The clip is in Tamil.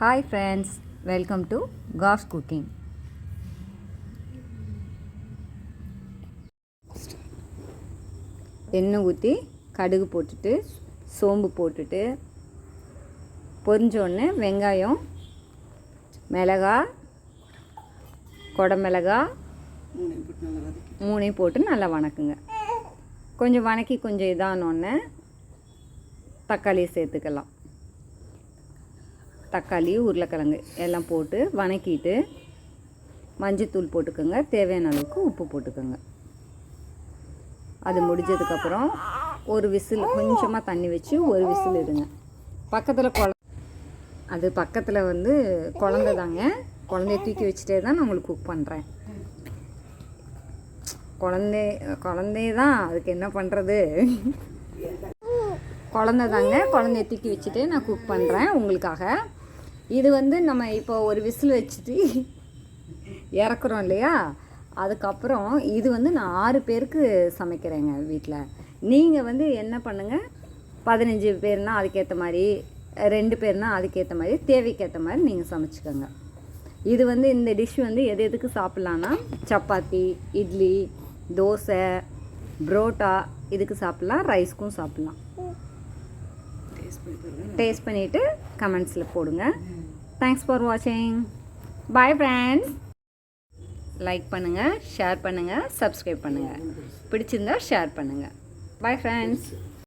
Hi friends, welcome to Gosh Cooking. எண்ணெய் ஊற்றி கடுகு போட்டுட்டு சோம்பு போட்டுட்டு பொரிஞ்சோடனே வெங்காயம் மிளகாய் குடமிளகாய் மூணையும் போட்டு நல்லா வணக்குங்க. கொஞ்சம் வணக்கி கொஞ்சம் இதானோடனே தக்காளியை சேர்த்துக்கலாம். தக்காளி உருளைக்கிழங்கு எல்லாம் போட்டு வணக்கிட்டு மஞ்சத்தூள் போட்டுக்கோங்க. தேவையான அளவுக்கு உப்பு போட்டுக்கோங்க. அது முடிஞ்சதுக்கப்புறம் ஒரு விசில் கொஞ்சமாக தண்ணி வச்சு ஒரு விசில் இருங்க. பக்கத்தில் பக்கத்தில் குழந்தை தாங்க. குழந்தைய தூக்கி வச்சுட்டே தான் நான் உங்களுக்கு குக் பண்ணுறேன். குழந்தை தான், அதுக்கு என்ன பண்ணுறது, குழந்தை தாங்க. குழந்தைய தூக்கி வச்சுட்டு நான் குக் பண்ணுறேன் உங்களுக்காக. இது நம்ம இப்போ ஒரு விசில் வச்சுட்டு இறக்குறோம் இல்லையா, அதுக்கப்புறம் இது நான் 6 பேருக்கு சமைக்கிறேங்க வீட்டில். நீங்கள் என்ன பண்ணுங்கள், 15 பேர்னால் அதுக்கேற்ற மாதிரி, 2 பேர்னால் அதுக்கேற்ற மாதிரி, தேவைக்கேற்ற மாதிரி நீங்கள் சமைச்சிக்கோங்க. இது இந்த டிஷ் எது எதுக்கு சாப்பிட்லான்னா, சப்பாத்தி, இட்லி, தோசை, புரோட்டா இதுக்கு சாப்பிட்லாம், ரைஸ்க்கும் சாப்பிட்லாம். டேஸ்ட் பண்ணிவிட்டு கமெண்ட்ஸில் போடுங்க. தேங்க்ஸ் ஃபார் வாட்சிங். Bye friends. லைக் பண்ணுங்கள், ஷேர் பண்ணுங்கள், சப்ஸ்கிரைப் பண்ணுங்கள். பிடிச்சிருந்தா ஷேர் பண்ணுங்கள். Bye friends.